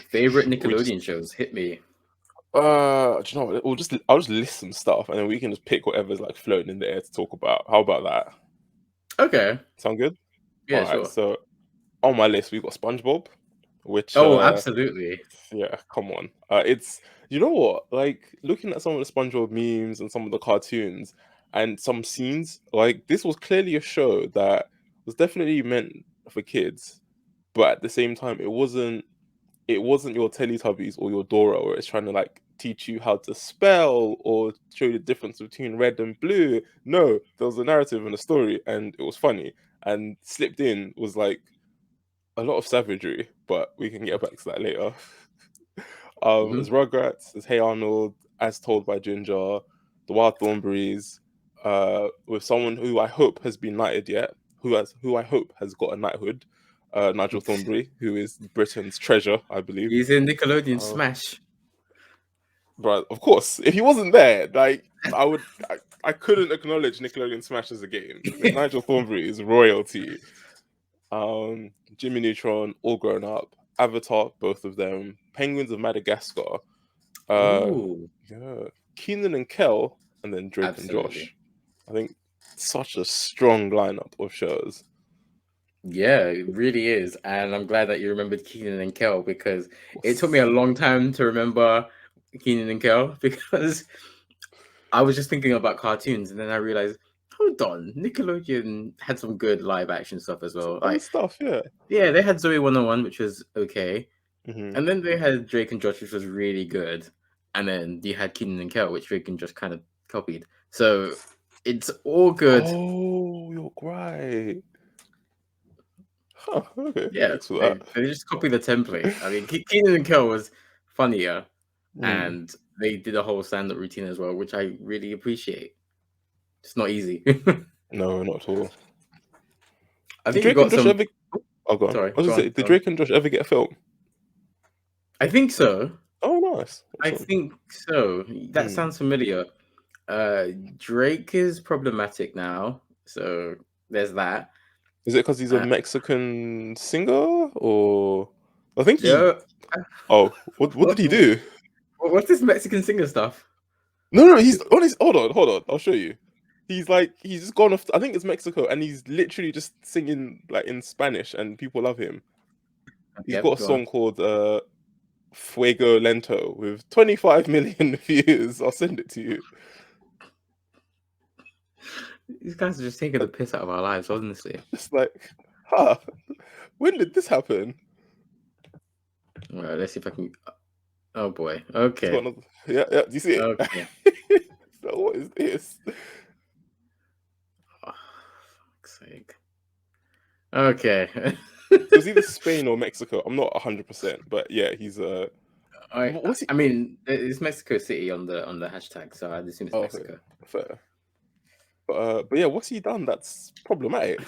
Favorite We just Nickelodeon shows? Hit me. do you know what? I'll just list some stuff and then we can just pick whatever's like floating in the air to talk about. How about that? Okay. Sound good? Yeah, All right. sure. So on my list we've got SpongeBob, which Oh, absolutely. yeah, come on. It's you know what? Like looking at some of the SpongeBob memes and some of the cartoons and some scenes, like this was clearly a show that was definitely meant for kids, but at the same time it wasn't your Teletubbies or your Dora where it's trying to like teach you how to spell or show you the difference between red and blue. No, there was a narrative and a story and it was funny. And slipped in was like a lot of savagery, but we can get back to that later. Mhm. There's Rugrats, there's Hey Arnold, As Told by Ginger, The Wild Thornberrys, with someone who I hope has been knighted yet, who I hope has got a knighthood, Nigel Thornberry, who is Britain's treasure, I believe. He's in Nickelodeon Uh, Smash. but of course, if he wasn't there, like I couldn't acknowledge Nickelodeon Smash as a game. Nigel Thornberry is royalty. Jimmy Neutron, All Grown Up, Avatar, both of them, Penguins of Madagascar, Ooh, yeah, Keenan and Kel, and then Drake and absolutely. Josh. I think such a strong lineup of shows. Yeah, it really is. And I'm glad that you remembered Keenan and Kel because Of it took me a course. long time to remember Keenan and Kel because I was just thinking about cartoons and then I realized, hold on, Nickelodeon had some good live action stuff as Some well. fun Like, stuff, yeah. yeah, they had Zoe 101, which was okay. Hmm. And then they had Drake and Josh, which was really good. And then you had Keenan and Kel, which Drake and Josh kind of copied. So it's all good. Oh, you're right. Huh, okay, Yeah, thanks for they just copied the template. I mean, Keenan and Kel was funnier, that. and they did a whole stand-up routine as well, which I really appreciate. It's not easy. No, not at all. I Did think you Drake and got Josh some. ever? Oh, go on. Sorry, I was go gonna on. say, did Drake and Josh ever get a film? I think so. Oh, nice, I awesome. think so. That Mm. sounds familiar. Drake is problematic now, so there's that. Is it because he's a Uh, Mexican singer, or I think he? no, Oh, what did what, he do? what's this Mexican singer stuff? No, he's honest. Hold on. I'll show you. He's just gone off. I think it's Mexico, and he's literally just singing like in Spanish, and people love him. He's Yep, got a go on. song called Fuego Lento with 25 million views. I'll send it to you. These guys are just taking the piss out of our lives, honestly. It's like, huh? When did this happen? Well, let's see if I can. Oh boy. It's got Okay. another. Yeah. Do you see it? Okay. So what is this? Oh, fuck's sake. Okay. It was either Spain or Mexico. I'm not 100%, but yeah, he's I what's he? I mean, it's Mexico City on the hashtag, so I'd assume it's Oh, okay, Mexico. fair. But yeah, what's he done that's problematic?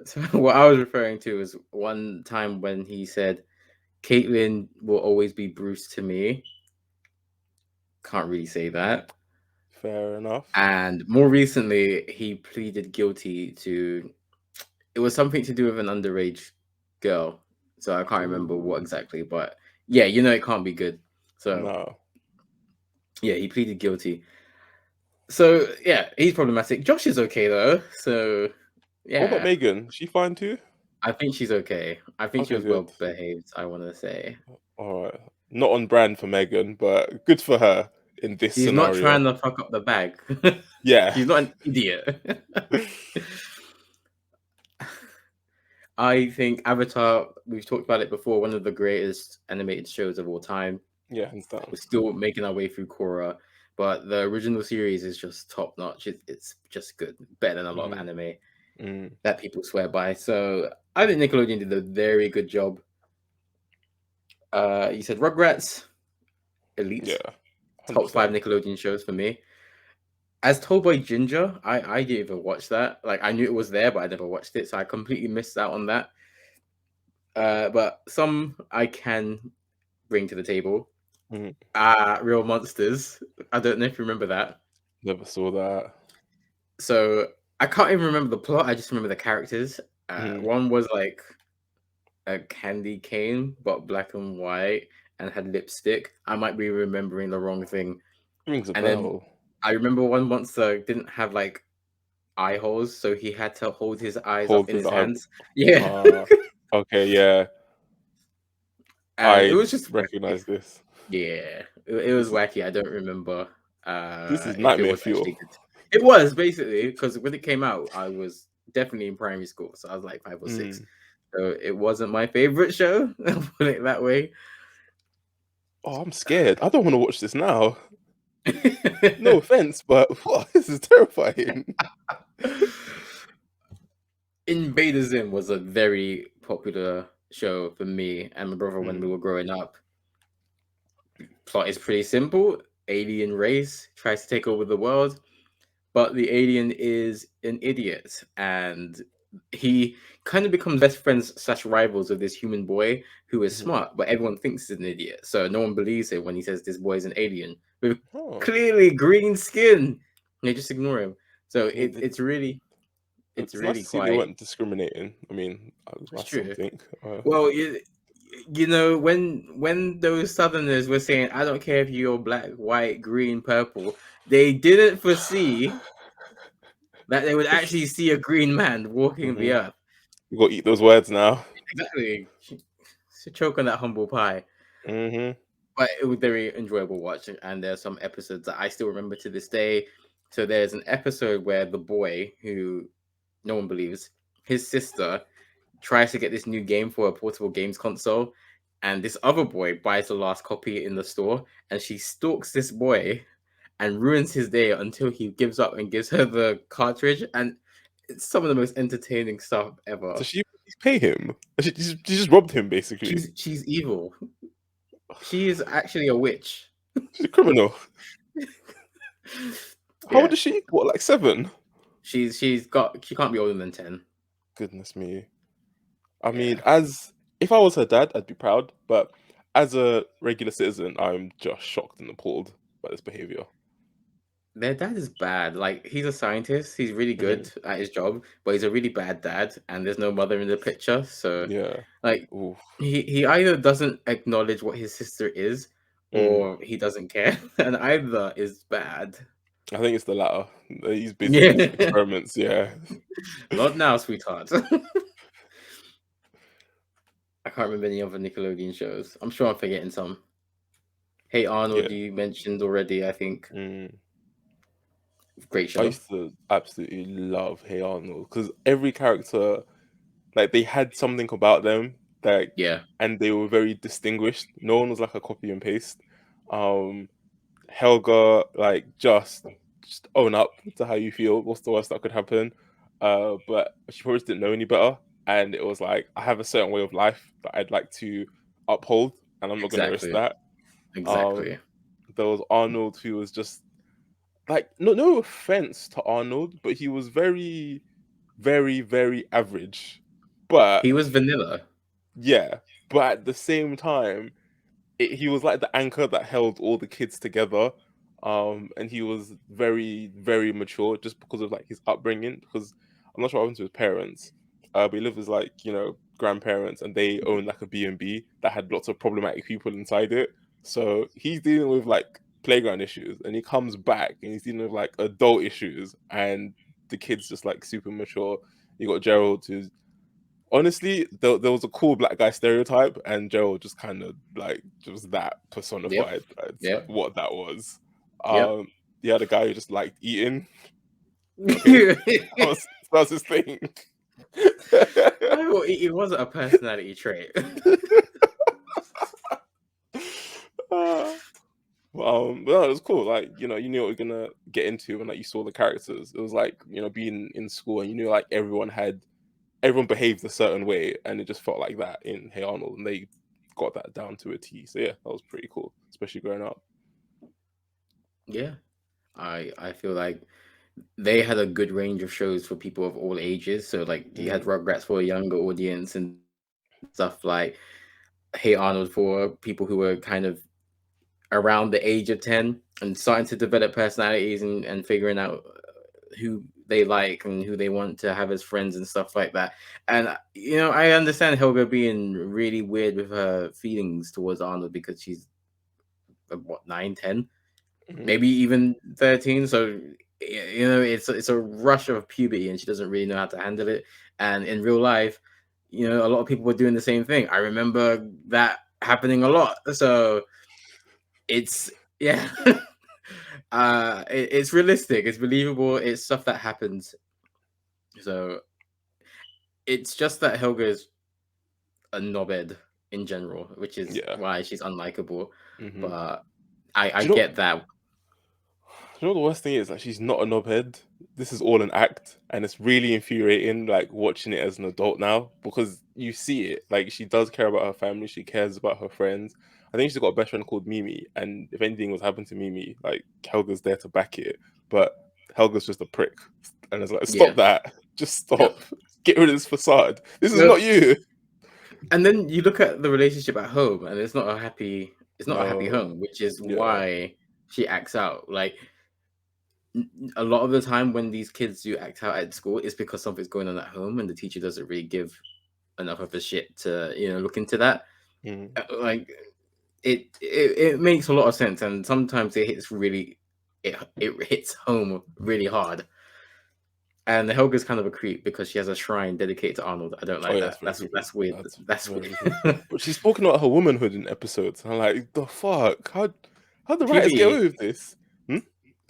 So what I was referring to is one time when he said, "Caitlyn will always be Bruce to me." Can't really say that. Fair enough. And more recently, he pleaded guilty to. It was something to do with an underage girl, so I can't remember what Ooh, exactly. But yeah, you know it can't be good. So no. yeah, he pleaded guilty. So yeah, he's problematic. Josh is okay though. So What about yeah, Megan? Is she fine too? I think she's okay. I think she Okay, was good. well behaved. I want to say All right. Not on brand for Megan, but good for her in this she's not scenario. trying to fuck up the bag. Yeah. She's not an idiot. I think Avatar. We've talked about it before. One of the greatest animated shows of all time. Yeah, hands down. We're still making our way through Korra, but the original series is just top notch. It's just good, better than a lot of Mm, anime mm, that people swear by. So I think Nickelodeon did a very good job. You said Rugrats, Elite, yeah, top 5 100%. Nickelodeon shows for me. As told by Ginger, I didn't even watch that. Like I knew it was there, but I never watched it, so I completely missed out on that. But some I can bring to the table. Mm, Real Monsters. I don't know if you remember that. never saw that. So I can't even remember the plot. I just remember the characters. Mm, One was like a candy cane, but black and white, and had lipstick. I might be remembering the wrong thing. Rings a And then bell. I remember one monster didn't have like eye holes, so he had to hold his eyes up Hold in his his eye. hands. Yeah. Okay, yeah, And it I was just wacky. recognize this. Yeah. It was This is wacky. I don't remember if it nightmare was fuel. actually good. It was basically because when it came out, I was definitely in primary school, so I was like 5 or 6. Mm. So it wasn't my favorite show. I'll put it that way. Oh, I'm scared. I don't want to watch this now. No offense, but what? This is terrifying. Invaders in was a very popular show for me and my brother when we Mm. were growing up. Plot is pretty simple. Alien race tries to take over the world, but the alien is an idiot, and he kind of becomes best friends slash rivals of this human boy who is Mhm. smart, but everyone thinks he's an idiot. So no one believes him when he says this boy is an alien with Oh, clearly green skin. They just ignore him. So I mean, it's it's nice really to see they quite. weren't discriminating. I mean, It's that's true. something. Well, you know when those Southerners were saying, "I don't care if you're black, white, green, purple," they didn't foresee that they would actually see a green man walking the Hmm. earth. You got to eat those words now. Exactly. To choke on that humble pie. Hmm. But it was very enjoyable watching, and there's some episodes that I still remember to this day. So there's an episode where the boy, who no one believes, his sister tries to get this new game for a portable games console, and this other boy buys the last copy in the store, and she stalks this boy and ruins his day until he gives up and gives her the cartridge, and it's some of the most entertaining stuff So ever. she pay him. She just robbed him basically. She's evil. She is actually a witch. She's a criminal. How old Yeah, is she? What, like 7? she can't be older than 10. Goodness me. I mean, Yeah. as if I was her dad, I'd be proud, but as a regular citizen, I'm just shocked and appalled by this behavior. Their dad is bad. Like he's a scientist. He's really Hmm. good at his job, but he's a really bad dad. And there's no mother in the picture. So, Yeah. like, Oof. he either doesn't acknowledge what his sister is, Mm. or he doesn't care. And either is bad. I think it's the latter. He's busy with his Yeah. experiments. Yeah. Not now, sweetheart. I can't remember any other Nickelodeon shows. I'm sure I'm forgetting some. Hey Yeah. Arnold, you mentioned already. I think Mm. great I show. used to absolutely love Hey Arnold because every character, like, they had something about them that, Yeah, and they were very distinguished. No one was like a copy and paste. Um, Helga, like, just own up to how you feel. What's the worst that could happen? But she probably just didn't know any better, and it was like, I have a certain way of life that I'd like to uphold, and I'm not going to risk exactly, that. Um, exactly. there was Arnold, who was just like, no offense to Arnold, but he was very, very, very average. But He was vanilla. yeah, but at the same time, he was like the anchor that held all the kids together. And he was very, very mature just because of like his upbringing. Because I'm not sure what happened to his parents, but he lived with like, grandparents, and they owned like a B&B that had lots of problematic people inside it. So he's dealing with like playground issues, and he comes back and he's dealing with like adult issues, and the kid's just like super mature. You got Gerald, who's honestly, there was a cool black guy stereotype, and Gerald just kind of like just that Yep, personified. That's yep, what that was. yep. Um, you had a guy who just liked eating. Okay, that was his thing. I thought it wasn't a personality trait. Uh, but no, it was cool. Like, you knew what you're gonna get into when like you saw the characters. It was like, being in school, and you knew like everyone behaved a certain way, and it just felt like that in Hey Arnold, and they got that down to a T. So yeah, that was pretty cool, especially growing up. Yeah, I feel like they had a good range of shows for people of all ages. So like you had Mm, Rugrats for a younger audience and stuff like Hey Arnold for people who were kind of around the age of 10 and starting to develop personalities and figuring out who they like and who they want to have as friends and stuff like that. And I understand Helga being really weird with her feelings towards Arnold because she's what 9, 10, maybe even 13. So it's a rush of puberty, and she doesn't really know how to handle it. And in real life, a lot of people were doing the same thing. I remember that happening a lot. So it's yeah. It's realistic, it's believable, it's stuff that happens. So it's just that Helga is a knobhead in general, which is Yeah. why she's unlikable. Mm-hmm. But I Do you know? get that. You know the worst thing is, like, she's not a knobhead. This is all an act, and it's really infuriating, like, watching it as an adult now, because you see it. Like, she does care about her family. She cares about her friends. I think she's got a best friend called Mimi, and if anything was happening to Mimi, like, Helga's there to back it. But Helga's just a prick, and it's like, Yeah. stop that. Just stop. Yeah. Get rid of this facade. This is No. not you. And then you look at the relationship at home, and it's not a happy home, which is Yeah. why she acts out. Like, a lot of the time when these kids do act out at school, it's because something's going on at home, and the teacher doesn't really give enough of a shit to look into that. Like, it makes a lot of sense, and sometimes it hits home really hard. And Helga's kind of a creep because she has a shrine dedicated to Arnold. I don't like that. That's weird. That's weird. But she's spoken about her womanhood in episodes. And I'm like, the fuck? How the writers get away with this?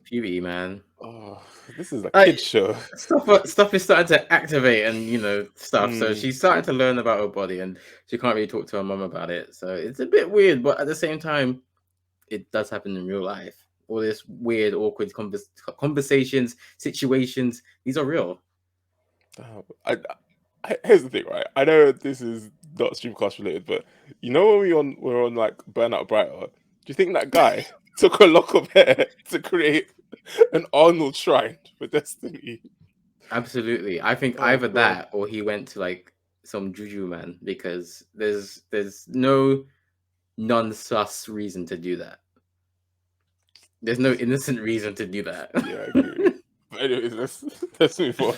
Puberty, man. Oh, this is a kid show. Stuff is starting to activate and stuff. So she's starting to learn about her body, and she can't really talk to her mom about it. So it's a bit weird, but at the same time, it does happen in real life. All this weird, awkward conversations, situations, these are real. Here's the thing, right? I know this is not Streamcast related, but when we're on like Burnout Brighter, do you think that guy took a lock of hair to create an Arnold shrine for Destiny? Absolutely. I think either that or he went to like some juju man, because there's no non-sus reason to do that. There's no innocent reason to do that. Yeah, I agree. But anyways, let's move on.